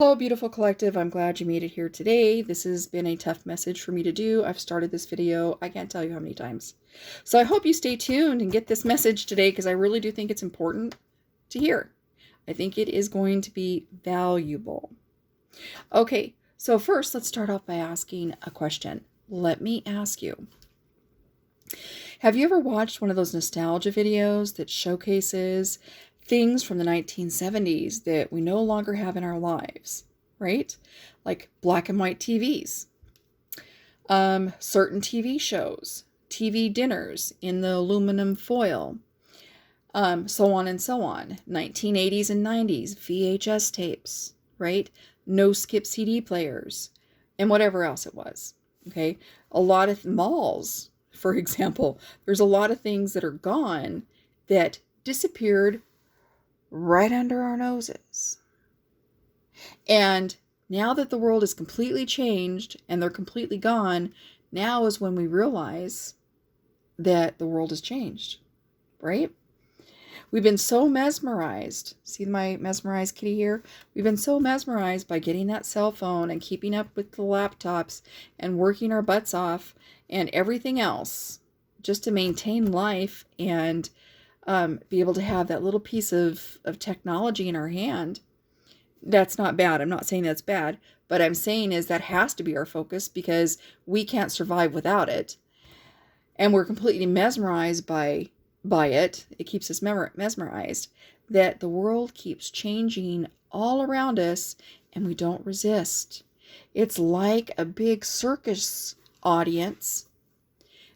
Hello, beautiful collective. I'm glad you made it here today. This has been a tough message for me to do. I've started this video, I can't tell you how many times. So I hope you stay tuned and get this message today because I really do think it's important to hear. I think it is going to be valuable. Okay, so first let's start off by asking a question. Let me ask you. Have you ever watched one of those nostalgia videos that showcases things from the 1970s that we no longer have in our lives, right? Like black and white TVs, certain TV shows, TV dinners in the aluminum foil, so on and so on. 1980s and 90s, VHS tapes, right? No skip CD players, and whatever else it was, okay? A lot of malls, for example, there's a lot of things that are gone that disappeared right under our noses. And now that the world is completely changed and they're completely gone, now is when we realize that the world has changed, right? We've been so mesmerized. See my mesmerized kitty here? We've been so mesmerized by getting that cell phone and keeping up with the laptops and working our butts off and everything else just to maintain life and be able to have that little piece of technology in our hand. That's not bad. I'm not saying that's bad, but I'm saying is that has to be our focus because we can't survive without it. And we're completely mesmerized by it. It keeps us mesmerized that the world keeps changing all around us and we don't resist. It's like a big circus audience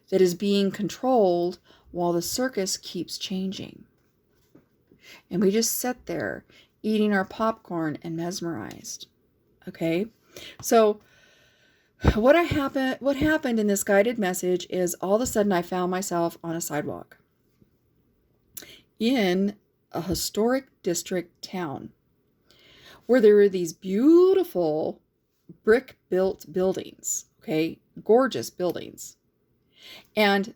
that is being controlled while the circus keeps changing. And we just sit there eating our popcorn and mesmerized. Okay? So what happened in this guided message is all of a sudden I found myself on a sidewalk in a historic district town where there were these beautiful brick built buildings, okay? Gorgeous buildings. And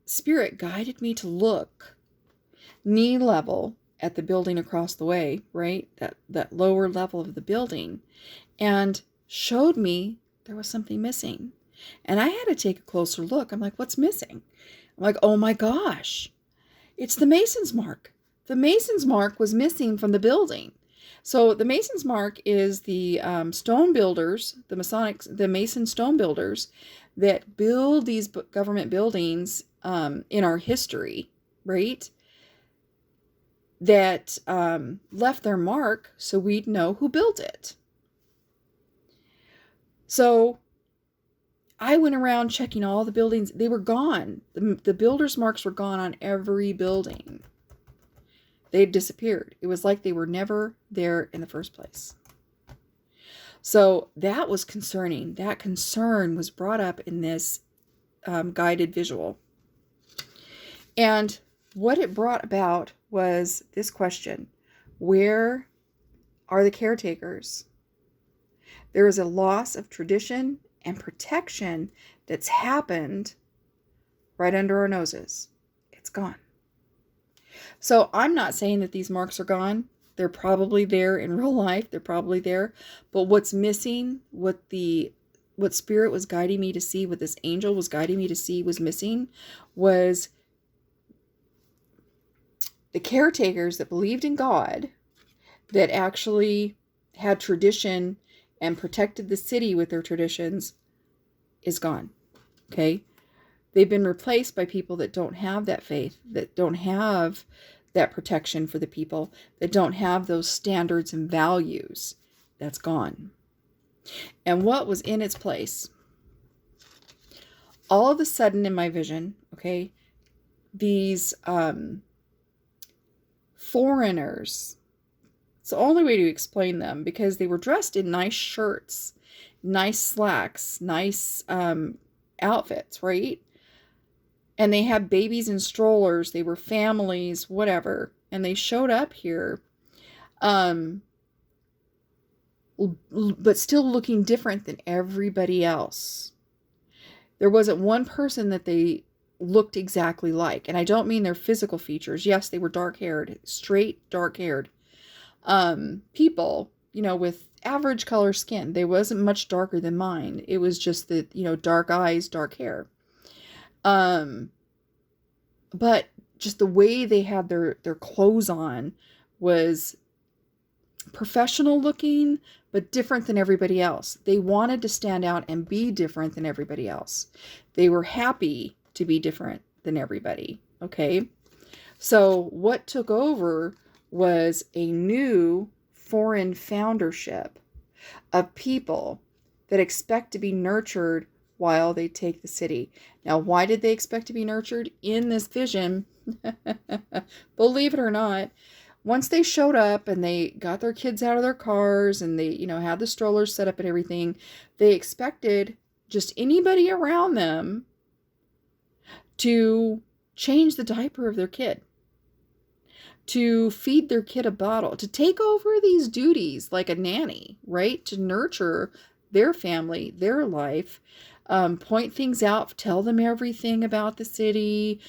Spirit guided me to look knee level at the building across the way, right? That lower level of the building, and showed me there was something missing. And I had to take a closer look. I'm like, what's missing? I'm like, oh my gosh, it's the Mason's mark. The Mason's mark was missing from the building. So the Mason's mark is the stone builders, the Mason stone builders that build these government buildings in our history, right? That left their mark so we'd know who built it. So I went around checking all the buildings. They were gone. The builder's marks were gone on every building. They had disappeared. It was like they were never there in the first place. So that was concerning. That concern was brought up in this guided visual. And what it brought about was this question: where are the caretakers? There is a loss of tradition and protection that's happened right under our noses. It's gone. So I'm not saying that these marks are gone. They're probably there in real life. They're probably there. But what's missing, what Spirit was guiding me to see, what this angel was guiding me to see was missing, was the caretakers that believed in God, that actually had tradition and protected the city with their traditions, is gone. Okay? They've been replaced by people that don't have that faith, that don't have that protection for the people, that don't have those standards and values. That's gone. And what was in its place? All of a sudden in my vision, okay, these foreigners, it's the only way to explain them, because they were dressed in nice shirts, nice slacks, nice outfits, right? And they had babies in strollers. They were families, whatever. And they showed up here, but still looking different than everybody else. There wasn't one person that they looked exactly like. And I don't mean their physical features. Yes, they were dark-haired, straight dark-haired people, with average color skin. They wasn't much darker than mine. It was just that, dark eyes, dark hair. But just the way they had their clothes on was professional looking, but different than everybody else. They wanted to stand out and be different than everybody else. They were happy to be different than everybody. Okay. So what took over was a new foreign foundership of people that expect to be nurtured while they take the city. Now, why did they expect to be nurtured in this vision? Believe it or not, once they showed up and they got their kids out of their cars and they, had the strollers set up and everything, they expected just anybody around them to change the diaper of their kid, to feed their kid a bottle, to take over these duties like a nanny, right? To nurture their family, their life, point things out, tell them everything about the city,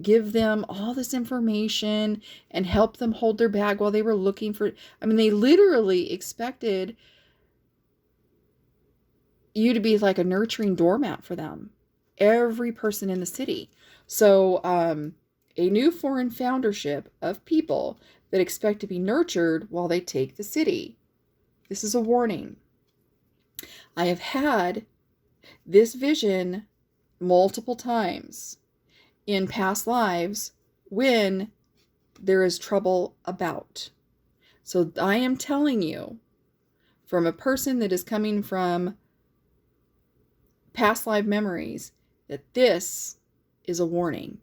give them all this information and help them hold their bag while they were looking for, they literally expected you to be like a nurturing doormat for them, every person in the city. So, a new foreign foundership of people that expect to be nurtured while they take the city. This is a warning. I have had this vision multiple times in past lives when there is trouble about. So I am telling you from a person that is coming from past life memories that this is a warning.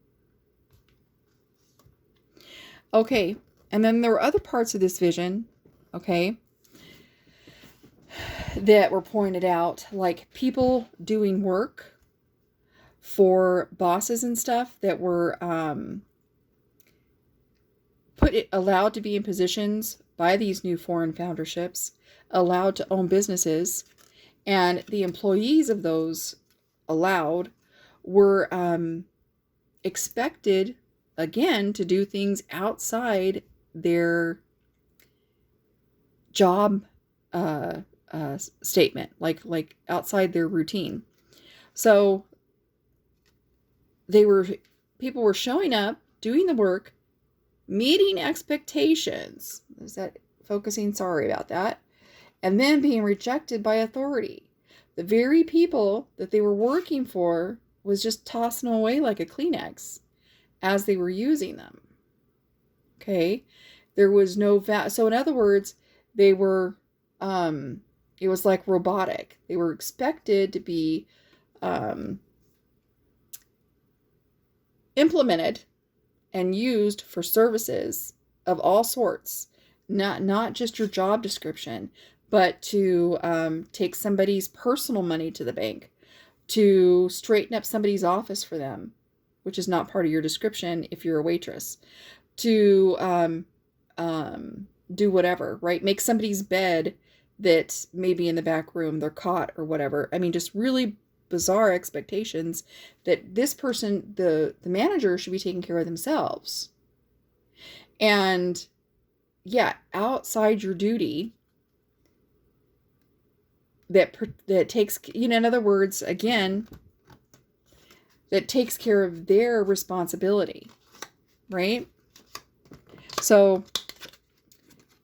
Okay, and then there were other parts of this vision, okay, that were pointed out, like people doing work for bosses and stuff that were allowed to be in positions by these new foreign founderships, allowed to own businesses, and the employees of those allowed were expected, again, to do things outside their job statement, like outside their routine. So people were showing up, doing the work, meeting expectations. Is that focusing? Sorry about that. And then being rejected by authority. The very people that they were working for was just tossing them away like a Kleenex as they were using them. Okay. There was no so in other words, they were, it was like robotic. They were expected to be implemented and used for services of all sorts, not just your job description, but to take somebody's personal money to the bank, to straighten up somebody's office for them, which is not part of your description if you're a waitress, to do whatever, right? Make somebody's bed that may be in the back room, their cot or whatever. Just really bizarre expectations that this person, the manager, should be taking care of themselves. And yeah, outside your duty, that takes, in other words, again, that takes care of their responsibility, right? So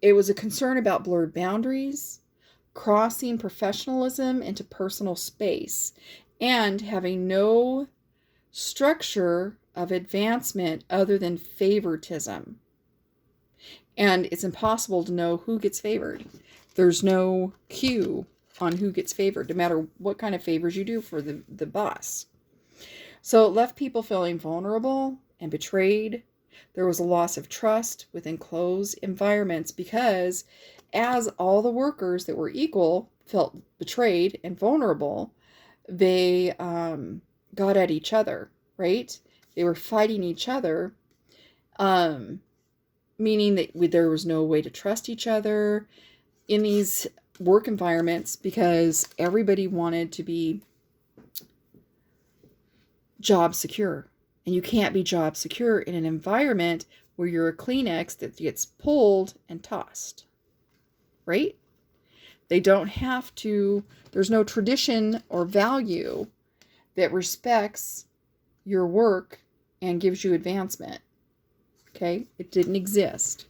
it was a concern about blurred boundaries, crossing professionalism into personal space, and having no structure of advancement other than favoritism. And it's impossible to know who gets favored. There's no cue on who gets favored, no matter what kind of favors you do for the boss. So it left people feeling vulnerable and betrayed. There was a loss of trust within closed environments because as all the workers that were equal felt betrayed and vulnerable, they got at each other, right? They were fighting each other, meaning that there was no way to trust each other in these work environments because everybody wanted to be job secure. And you can't be job secure in an environment where you're a Kleenex that gets pulled and tossed, right? They don't have to, there's no tradition or value that respects your work and gives you advancement. Okay? It didn't exist.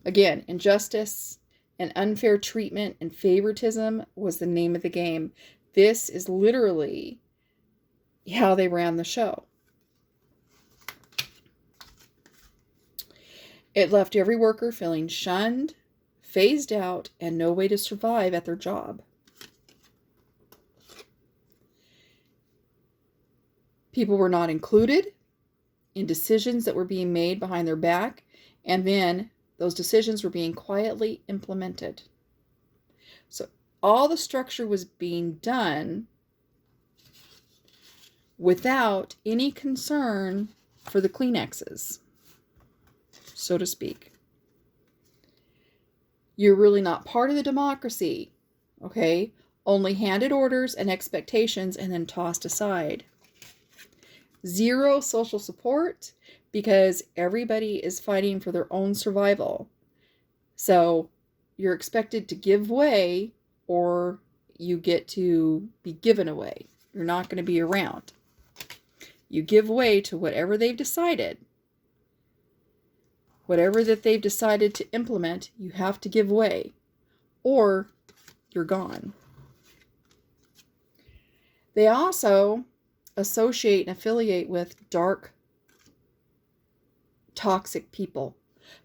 Again, injustice and unfair treatment and favoritism was the name of the game. This is literally how they ran the show. It left every worker feeling shunned, phased out, and no way to survive at their job. People were not included in decisions that were being made behind their back, and then those decisions were being quietly implemented. So all the structure was being done without any concern for the Kleenexes, so to speak. You're really not part of the democracy, okay? Only handed orders and expectations and then tossed aside. Zero social support because everybody is fighting for their own survival. So you're expected to give way or you get to be given away. You're not going to be around. You give way to whatever they've decided. Whatever that they've decided to implement, you have to give way or you're gone. They also associate and affiliate with dark, toxic people.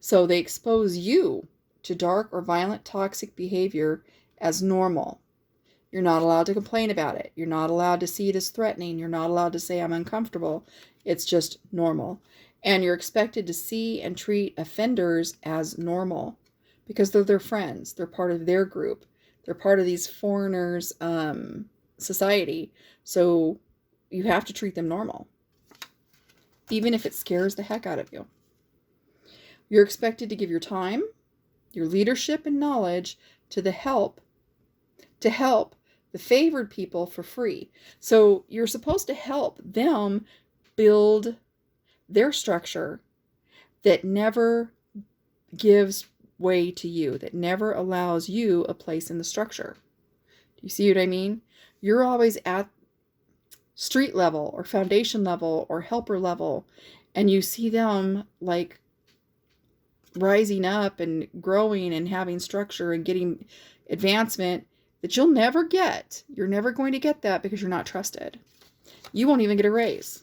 So they expose you to dark or violent toxic behavior as normal. You're not allowed to complain about it. You're not allowed to see it as threatening. You're not allowed to say, I'm uncomfortable. It's just normal. And you're expected to see and treat offenders as normal because they're their friends. They're part of their group. They're part of these foreigners' society. So you have to treat them normal, even if it scares the heck out of you. You're expected to give your time, your leadership, and knowledge to help the favored people for free. So you're supposed to help them build their structure that never gives way to you, that never allows you a place in the structure. Do you see what I mean? You're always at street level or foundation level or helper level, and you see them like rising up and growing and having structure and getting advancement that you'll never get. You're never going to get that because you're not trusted. You won't even get a raise.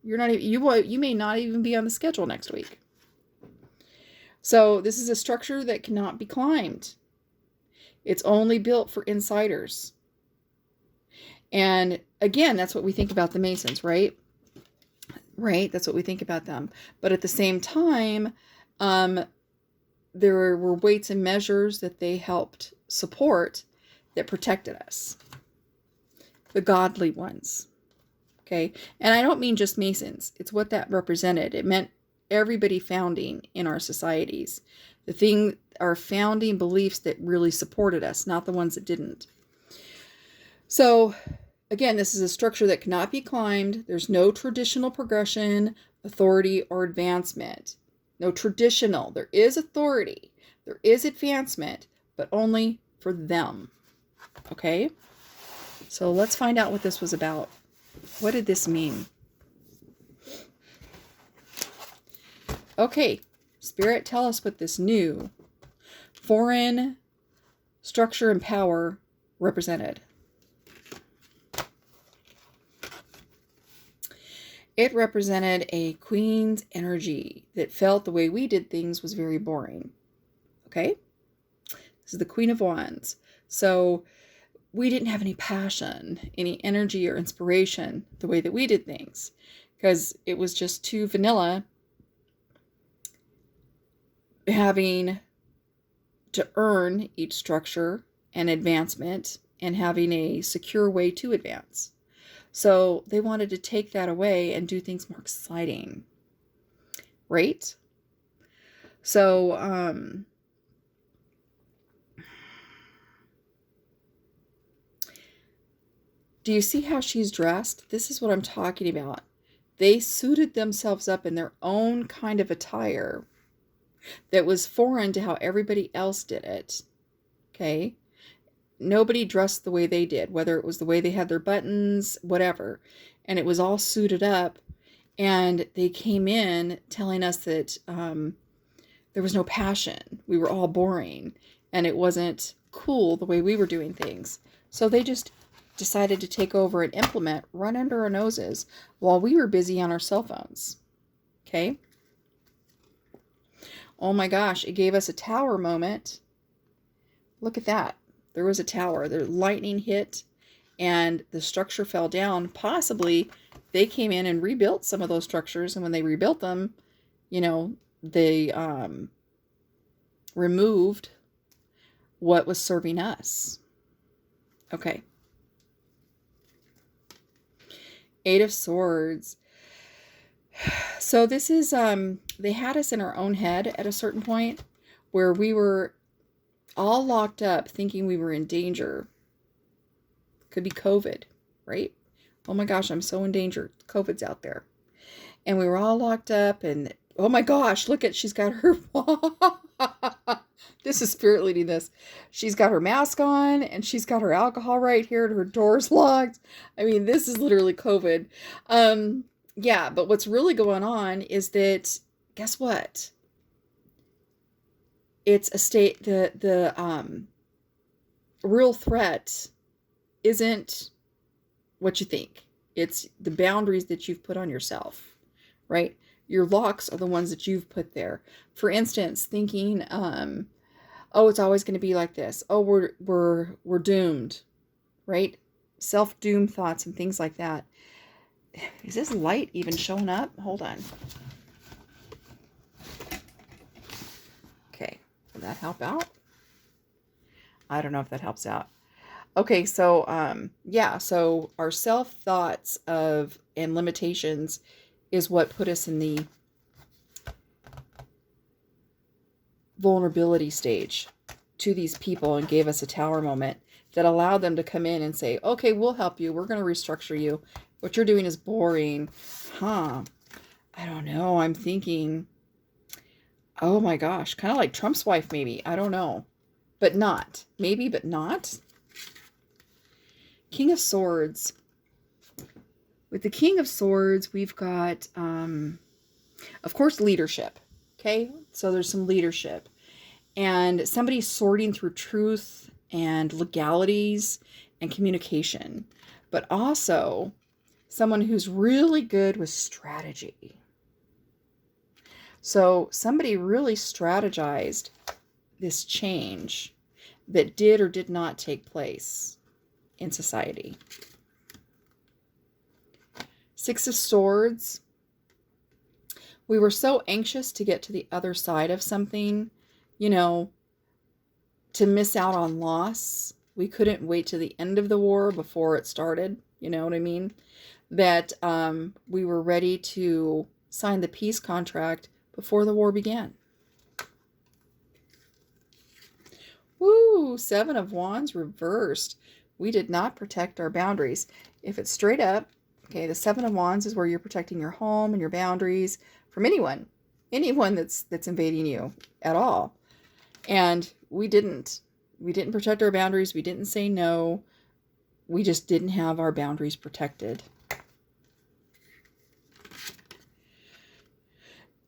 You're not even, you may not even be on the schedule next week. So this is a structure that cannot be climbed. It's only built for insiders. And again, that's what we think about the Masons, right? Right? That's what we think about them. But at the same time, there were weights and measures that they helped support that protected us. The godly ones. Okay? And I don't mean just Masons. It's what that represented. It meant everybody founding in our societies. Our founding beliefs that really supported us, not the ones that didn't. So, again, this is a structure that cannot be climbed. There's no traditional progression, authority, or advancement. No traditional. There is authority. There is advancement, but only for them. Okay? So let's find out what this was about. What did this mean? Okay, Spirit, tell us what this new foreign structure and power represented. It represented a queen's energy that felt the way we did things was very boring. Okay? This is the Queen of Wands. So we didn't have any passion, any energy or inspiration the way that we did things because it was just too vanilla, having to earn each structure and advancement and having a secure way to advance. So they wanted to take that away and do things more exciting, right? So, do you see how she's dressed? This is what I'm talking about. They suited themselves up in their own kind of attire that was foreign to how everybody else did it. Okay? Nobody dressed the way they did, whether it was the way they had their buttons, whatever. And it was all suited up. And they came in telling us that there was no passion. We were all boring. And it wasn't cool the way we were doing things. So they just decided to take over and implement, run under our noses while we were busy on our cell phones. Okay? Oh my gosh, it gave us a tower moment. Look at that. There was a tower. The lightning hit and the structure fell down. Possibly they came in and rebuilt some of those structures. And when they rebuilt them, you know, they removed what was serving us. Okay. Eight of Swords. So this is, they had us in our own head at a certain point where we were all locked up thinking we were in danger. Could be COVID, right? Oh my gosh, I'm so in danger. COVID's out there. And we were all locked up and, oh my gosh, look at, she's got her, this is spirit leading this. She's got her mask on and she's got her alcohol right here and her door's locked. I mean, this is literally COVID. Yeah, but what's really going on is that, guess what? It's a state, the real threat isn't what you think. It's the boundaries that you've put on yourself, right? Your locks are the ones that you've put there. For instance, thinking, oh, it's always going to be like this. Oh, we're doomed, right? Self-doom thoughts and things like that. Is this light even showing up? Hold on. Okay, will that help out? I don't know if that helps out. Okay, so yeah, so our self-thoughts of and limitations is what put us in the vulnerability stage to these people and gave us a tower moment that allowed them to come in and say, okay, we'll help you. We're going to restructure you. What you're doing is boring. Huh. I don't know. I'm thinking, oh my gosh, kind of like Trump's wife, maybe. I don't know. But not. Maybe, but not. King of Swords. With the King of Swords, we've got, of course, leadership. Okay? So there's some leadership. And somebody sorting through truth and legalities and communication. But also someone who's really good with strategy. So somebody really strategized this change that did or did not take place in society. Six of Swords. We were so anxious to get to the other side of something, you know, to miss out on loss. We couldn't wait to the end of the war before it started. You know what I mean? That we were ready to sign the peace contract before the war began. Woo! Seven of Wands reversed. We did not protect our boundaries. If it's straight up, okay, the Seven of Wands is where you're protecting your home and your boundaries from anyone that's invading you at all. And we didn't protect our boundaries. We didn't say no. We just didn't have our boundaries protected.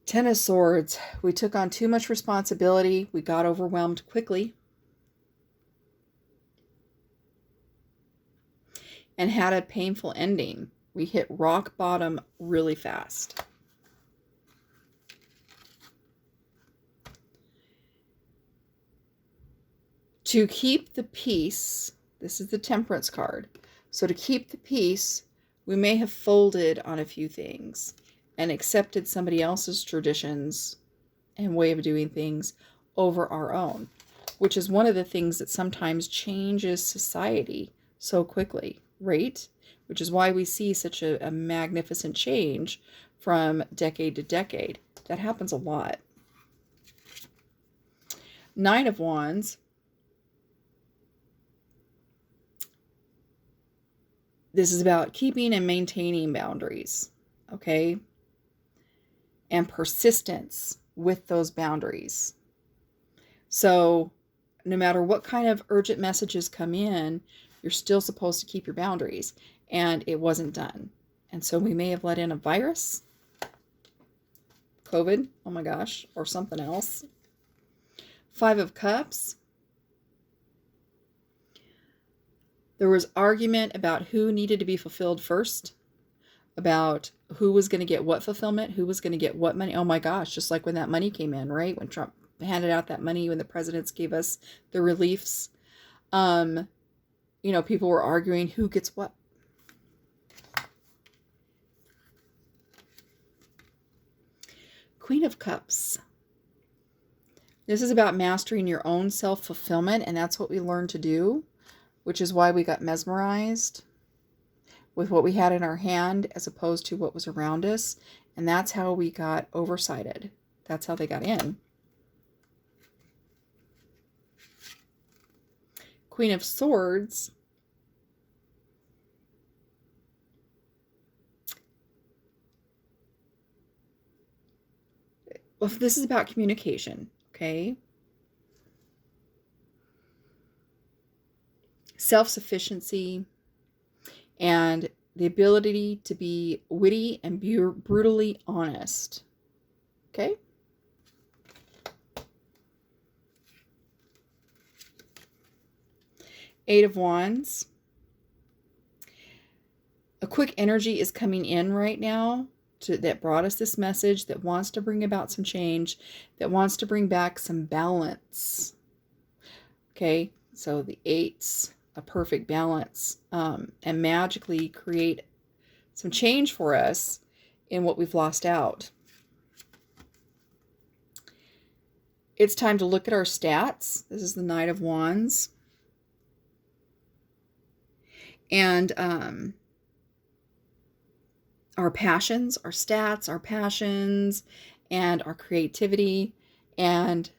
Ten of Swords. We took on too much responsibility. We got overwhelmed quickly. And had a painful ending. We hit rock bottom really fast. To keep the peace, this is the Temperance card. So to keep the peace, we may have folded on a few things and accepted somebody else's traditions and way of doing things over our own, which is one of the things that sometimes changes society so quickly, right? Which is why we see such a magnificent change from decade to decade. That happens a lot. Nine of Wands. This is about keeping and maintaining boundaries, okay? And persistence. with those boundaries. So no matter what kind of urgent messages come in, you're still supposed to keep your boundaries. And it wasn't done. And so we may have let in a virus, COVID, oh my gosh, or something else. 5 of Cups. There was argument about who needed to be fulfilled first, about who was going to get what fulfillment, who was going to get what money. Oh my gosh, just like when that money came in, right? When Trump handed out that money, when the presidents gave us the reliefs, people were arguing who gets what. Queen of Cups. This is about mastering your own self-fulfillment, and that's what we learned to do, which is why we got mesmerized with what we had in our hand as opposed to what was around us. And that's how we got oversighted. That's how they got in. Queen of Swords. Well, this is about communication, okay? Self-sufficiency and the ability to be witty and brutally honest, okay? Eight of Wands. A quick energy is coming in right now that brought us this message, that wants to bring about some change, that wants to bring back some balance. Okay, so the 8's a perfect balance, and magically create some change for us in what we've lost out. It's time to look at our stats. This is the Knight of Wands. And our passions, our stats, our passions, and our creativity, and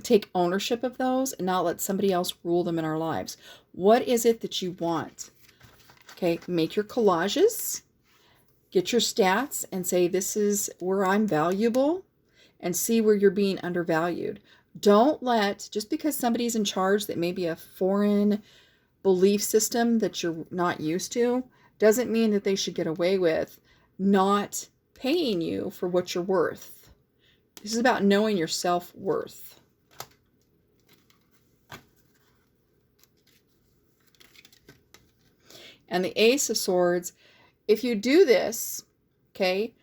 take ownership of those and not let somebody else rule them in our lives. What is it that you want? Okay, make your collages, get your stats, and say, this is where I'm valuable, and see where you're being undervalued. Don't let, just because somebody's in charge that may be a foreign belief system that you're not used to, doesn't mean that they should get away with not paying you for what you're worth. This is about knowing your self-worth. And the Ace of Swords, if you do this, okay,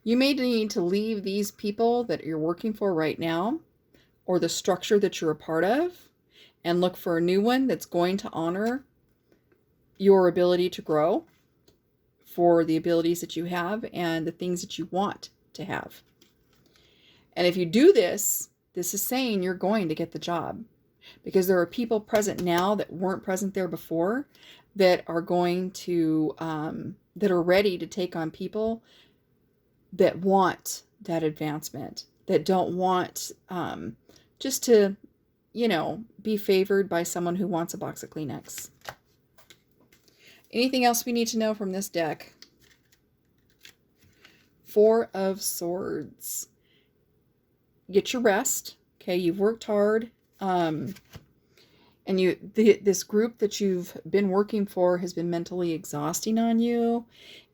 you may need to leave these people that you're working for right now, or the structure that you're a part of, and look for a new one that's going to honor your ability to grow, for the abilities that you have and the things that you want to have. And if you do this, this is saying you're going to get the job, because there are people present now that weren't present there before that are going to, that are ready to take on people that want that advancement, that don't want just to, be favored by someone who wants a box of Kleenex. Anything else we need to know from this deck? 4 of Swords. Get your rest. Okay, you've worked hard. And this group that you've been working for has been mentally exhausting on you.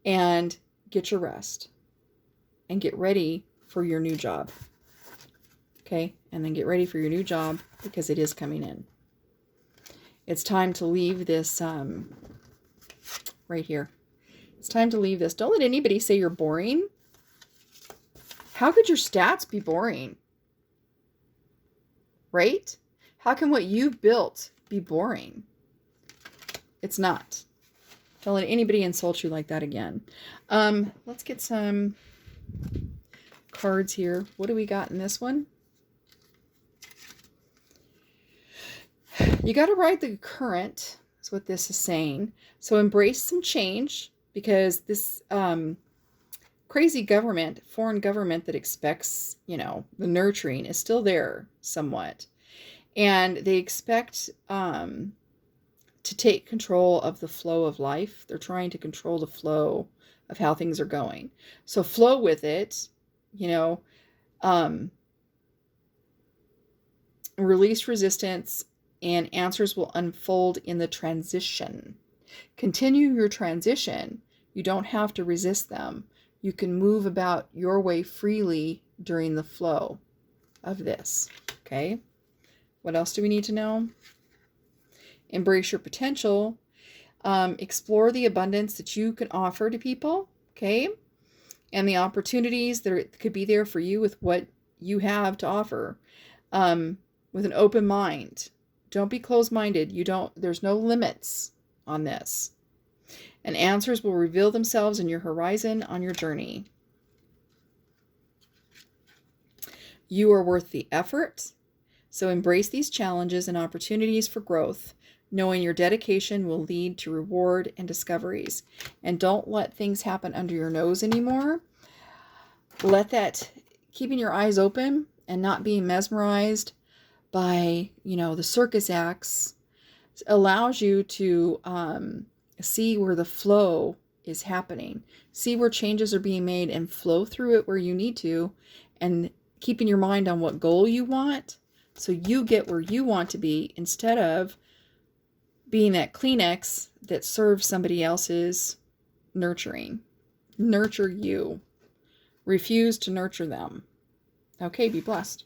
And get your rest. And get ready for your new job. Okay, and then get ready for your new job, because it is coming in. It's time to leave this right here. It's time to leave this. Don't let anybody say you're boring. How could your stats be boring? Right? How can what you've built be boring? It's not. Don't let anybody insult you like that again. Let's get some cards here. What do we got in this one? You got to ride the current, is what this is saying. So embrace some change, because this crazy government, foreign government that expects, the nurturing is still there somewhat. And they expect to take control of the flow of life. They're trying to control the flow of how things are going. So flow with it, you know, release resistance, and answers will unfold in the transition. Continue your transition. You don't have to resist them. You can move about your way freely during the flow of this. Okay? What else do we need to know? Embrace your potential. Explore the abundance that you can offer to people. Okay? And the opportunities that could be there for you with what you have to offer. With an open mind. Don't be closed-minded. There's no limits on this. And answers will reveal themselves in your horizon on your journey. You are worth the effort. So embrace these challenges and opportunities for growth, knowing your dedication will lead to reward and discoveries. And don't let things happen under your nose anymore. Keeping your eyes open and not being mesmerized by, the circus acts allows you to see where the flow is happening. See where changes are being made and flow through it where you need to, and keeping your mind on what goal you want so you get where you want to be instead of being that Kleenex that serves somebody else's nurturing. Nurture you. Refuse to nurture them. Okay, be blessed.